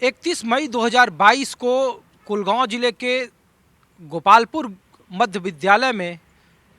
31 मई 2022 को कुलगांव जिले के गोपालपुर मध्य विद्यालय में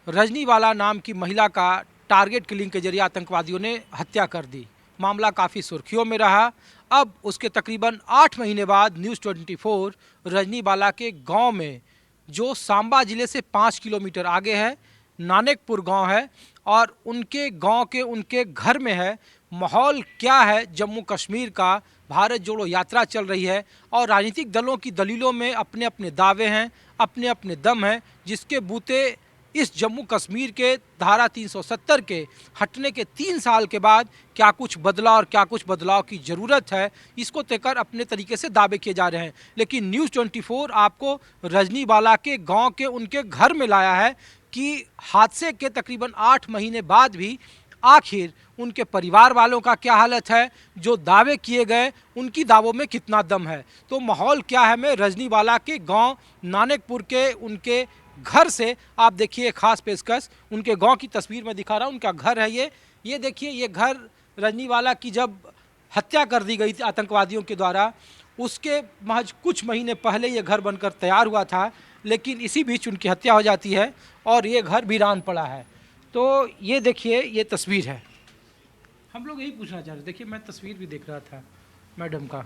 रजनीवाला नाम की महिला का टारगेट किलिंग के जरिए आतंकवादियों ने हत्या कर दी। मामला काफ़ी सुर्खियों में रहा। अब उसके तकरीबन 8 महीने बाद न्यूज़ 24 रजनीवाला के गांव में, जो सांबा जिले से 5 किलोमीटर आगे है, नानकपुर गांव है, और उनके गांव के उनके घर में है। माहौल क्या है जम्मू कश्मीर का? भारत जोड़ो यात्रा चल रही है और राजनीतिक दलों की दलीलों में अपने अपने दावे हैं, अपने अपने दम हैं, जिसके बूते इस जम्मू कश्मीर के धारा 370 के हटने के 3 साल के बाद क्या कुछ बदला और क्या कुछ बदलाव की ज़रूरत है, इसको लेकर अपने तरीके से दावे किए जा रहे हैं। लेकिन न्यूज़ 24 आपको रजनीवाला के गांव के उनके घर में लाया है कि हादसे के तकरीबन 8 महीने बाद भी आखिर उनके परिवार वालों का क्या हालत है, जो दावे किए गए उनकी दावों में कितना दम है। तो माहौल क्या है, मैं रजनीवाला के गांव नानकपुर के उनके घर से आप देखिए खास पेशकश, उनके गांव की तस्वीर में दिखा रहा हूं। उनका घर है ये देखिए, ये घर रजनीवाला की जब हत्या कर दी गई थी आतंकवादियों के द्वारा, उसके महज कुछ महीने पहले ये घर बनकर तैयार हुआ था, लेकिन इसी बीच उनकी हत्या हो जाती है और ये घर वीरान पड़ा है। तो ये देखिए, ये तस्वीर है। हम लोग यही पूछना चाह रहे, देखिए मैं तस्वीर भी देख रहा था मैडम का,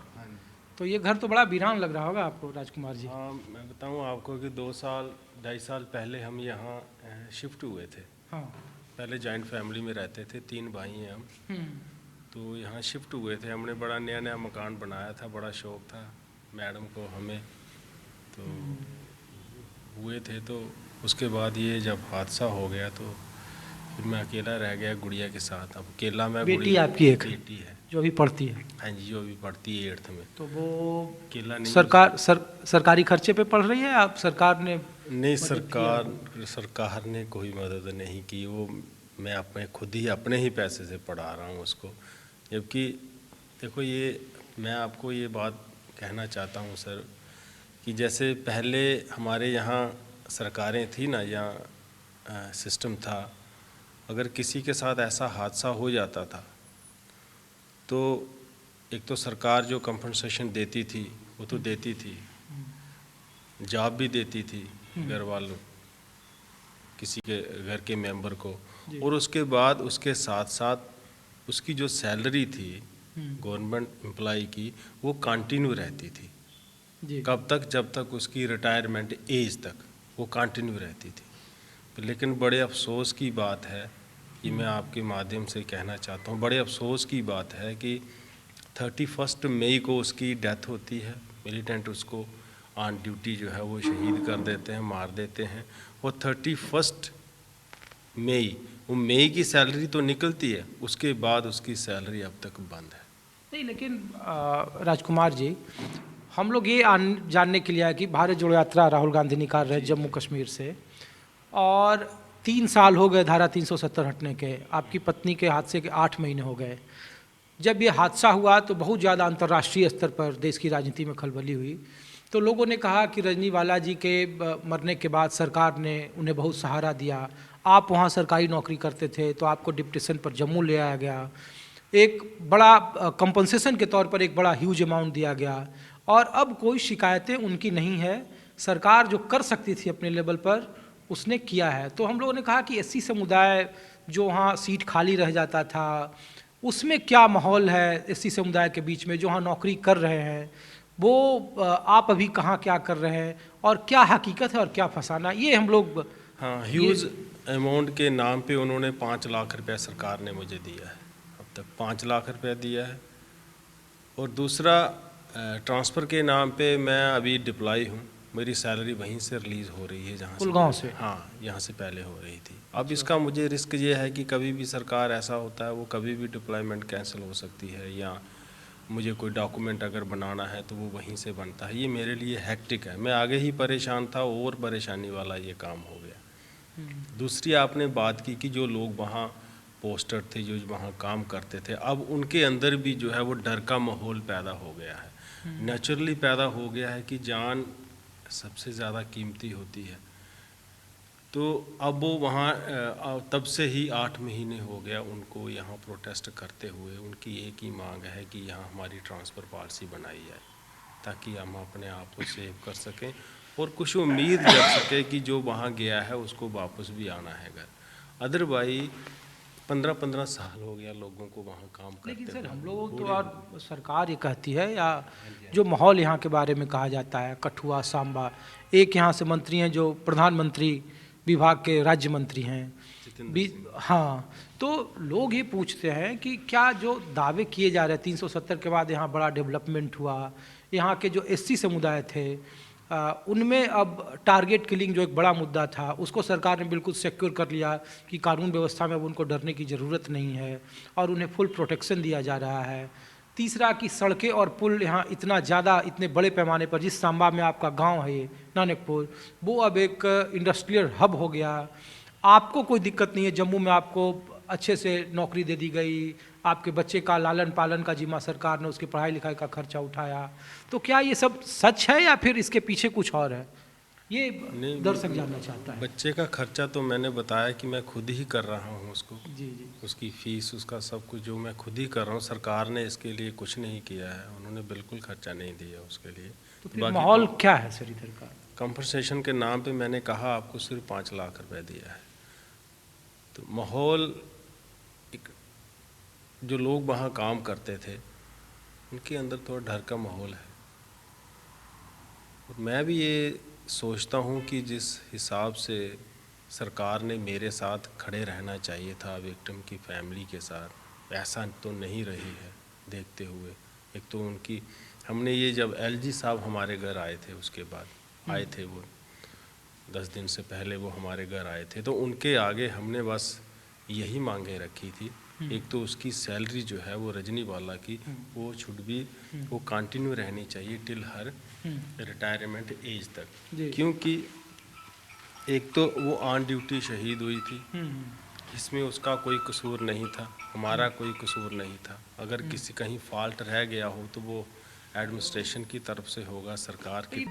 तो ये घर तो बड़ा वीरान लग रहा होगा आपको राजकुमार जी। हाँ, मैं बताऊँ आपको कि 2-2.5 साल पहले हम यहाँ शिफ्ट हुए थे। हाँ। पहले जॉइंट फैमिली में रहते थे, 3 भाई हैं हम। तो यहाँ शिफ्ट हुए थे, हमने बड़ा नया नया मकान बनाया था, बड़ा शौक था मैडम को हमें, तो हुए थे। तो उसके बाद ये जब हादसा हो गया तो फिर मैं अकेला रह गया गुड़िया के साथ। अब अकेला मैं, बेटी आपकी एक बेटी है जो अभी पढ़ती है? हाँ जी, जो अभी पढ़ती है 8th में। तो वो अकेला नहीं, सरकारी खर्चे पे पढ़ रही है? आप सरकार ने नहीं, सरकार ने कोई मदद नहीं की। वो मैं अपने खुद ही अपने ही पैसे से पढ़ा रहा हूँ उसको। जबकि देखो, ये मैं आपको ये बात कहना चाहता हूँ सर, कि जैसे पहले हमारे यहाँ सरकारें थी ना, यहाँ सिस्टम था, अगर किसी के साथ ऐसा हादसा हो जाता था तो एक तो सरकार जो कंपनसेशन देती थी वो तो देती थी, जॉब भी देती थी घर वालों, किसी के घर के मेंबर को, और उसके बाद उसके साथ साथ उसकी जो सैलरी थी गवर्नमेंट एम्प्लॉय की, वो कंटिन्यू रहती थी जी। कब तक? जब तक उसकी रिटायरमेंट एज तक वो कंटिन्यू रहती थी। लेकिन बड़े अफसोस की बात है, ये मैं आपके माध्यम से कहना चाहता हूँ, बड़े अफसोस की बात है कि 31 मई को उसकी डेथ होती है। मिलिटेंट उसको ऑन ड्यूटी जो है वो शहीद कर देते हैं, मार देते हैं। और 31 मई, वो मई की सैलरी तो निकलती है, उसके बाद उसकी सैलरी अब तक बंद है। नहीं, लेकिन राजकुमार जी, हम लोग ये जानने के लिए आए कि भारत जोड़ो यात्रा राहुल गांधी निकाल रहे जम्मू कश्मीर से, और 3 साल हो गए धारा 370 हटने के, आपकी पत्नी के हादसे के 8 महीने हो गए। जब ये हादसा हुआ तो बहुत ज़्यादा अंतर्राष्ट्रीय स्तर पर देश की राजनीति में खलबली हुई। तो लोगों ने कहा कि रजनीवाला जी के मरने के बाद सरकार ने उन्हें बहुत सहारा दिया, आप वहाँ सरकारी नौकरी करते थे तो आपको डिप्टेशन पर जम्मू ले आया गया, एक बड़ा कंपनसेशन के तौर पर एक बड़ा ह्यूज अमाउंट दिया गया, और अब कोई शिकायतें उनकी नहीं है। सरकार जो कर सकती थी अपने लेवल पर उसने किया है। तो हम लोगों ने कहा कि एससी समुदाय जो वहाँ सीट खाली रह जाता था, उसमें क्या माहौल है एससी समुदाय के बीच में जो वहाँ नौकरी कर रहे हैं, वो आप अभी कहाँ क्या कर रहे हैं, और क्या हकीकत है और क्या फसाना, ये हम लोग। हाँ, ह्यूज अमाउंट के नाम पे उन्होंने 5 लाख रुपया सरकार ने मुझे दिया है, अब तक 5 लाख रुपया दिया है। और दूसरा, ट्रांसफ़र के नाम पे मैं अभी डिप्लॉय हूँ, मेरी सैलरी वहीं से रिलीज़ हो रही है जहाँ कुलगांव से। हाँ, यहाँ से पहले हो रही थी। अब इसका मुझे रिस्क ये है कि कभी भी सरकार ऐसा होता है, वो कभी भी डिप्लॉयमेंट कैंसिल हो सकती है, या मुझे कोई डॉक्यूमेंट अगर बनाना है तो वो वहीं से बनता है। ये मेरे लिए हैक्टिक है, मैं आगे ही परेशान था, और परेशानी वाला ये काम हो गया। दूसरी आपने बात की कि जो लोग वहाँ पोस्टर थे, जो वहाँ काम करते थे, अब उनके अंदर भी जो है वो डर का माहौल पैदा हो गया है, नेचुरली पैदा हो गया है कि जान सबसे ज़्यादा कीमती होती है। तो अब वो वहाँ तब से ही 8 महीने हो गया उनको यहाँ प्रोटेस्ट करते हुए। उनकी एक ही मांग है कि यहाँ हमारी ट्रांसफ़र पॉलिसी बनाई जाए। ताकि हम अपने आप को सेव कर सकें और कुछ उम्मीद जग सके कि जो वहाँ गया है उसको वापस भी आना है घर। अदरवाइज 15-15 साल हो गया लोगों को वहाँ काम करते लेकिन सर हुए। हम लोगों तो और सरकार ये कहती है या जो माहौल यहाँ के बारे में कहा जाता है, कठुआ सांबा, एक यहाँ से मंत्री हैं जो प्रधानमंत्री विभाग के राज्य मंत्री हैं हाँ, तो लोग ये पूछते हैं कि क्या जो दावे किए जा रहे हैं 370 के बाद यहाँ बड़ा डेवलपमेंट हुआ, यहाँ के जो एससी समुदाय थे उनमें अब टारगेट किलिंग जो एक बड़ा मुद्दा था उसको सरकार ने बिल्कुल सिक्योर कर लिया कि कानून व्यवस्था में अब उनको डरने की ज़रूरत नहीं है और उन्हें फुल प्रोटेक्शन दिया जा रहा है। तीसरा कि सड़कें और पुल यहाँ इतना ज़्यादा इतने बड़े पैमाने पर, जिस सांबा में आपका गांव है ये नानकपुर, वो अब एक इंडस्ट्रियल हब हो गया। आपको कोई दिक्कत नहीं है, जम्मू में आपको अच्छे से नौकरी दे दी गई, आपके बच्चे का लालन पालन का जिम्मा सरकार ने, उसकी पढ़ाई लिखाई का खर्चा उठाया। तो क्या ये सब सच है या फिर इसके पीछे कुछ और है, ये दर्शक जानना चाहता है। बच्चे का खर्चा तो मैंने बताया कि मैं खुद ही कर रहा हूँ उसको, जी जी, उसकी फीस, उसका सब कुछ जो मैं खुद ही कर रहा हूँ। सरकार ने इसके लिए कुछ नहीं किया है, उन्होंने बिल्कुल खर्चा नहीं दिया उसके लिए। तो फिर माहौल क्या है सर इधर का? कंपनसेशन के नाम पे मैंने कहा आपको सिर्फ 5 लाख रुपए दिया है। तो माहौल, जो लोग वहाँ काम करते थे उनके अंदर थोड़ा डर का माहौल है। और मैं भी ये सोचता हूँ कि जिस हिसाब से सरकार ने मेरे साथ खड़े रहना चाहिए था विक्टिम की फैमिली के साथ, ऐसा तो नहीं रही है देखते हुए। एक तो उनकी, हमने ये जब एलजी साहब हमारे घर आए थे, उसके बाद आए थे वो 10 दिन से पहले वो हमारे घर आए थे, तो उनके आगे हमने बस यही मांगे रखी थी। एक तो उसकी सैलरी जो है वो रजनीवाला की, वो शुड भी वो कंटिन्यू रहनी चाहिए टिल हर रिटायरमेंट एज तक, क्योंकि एक तो वो ऑन ड्यूटी शहीद हुई थी, इसमें उसका कोई कसूर नहीं था, हमारा कोई कसूर नहीं था। अगर किसी कहीं फॉल्ट रह गया हो तो वो एडमिनिस्ट्रेशन की तरफ से होगा, सरकार की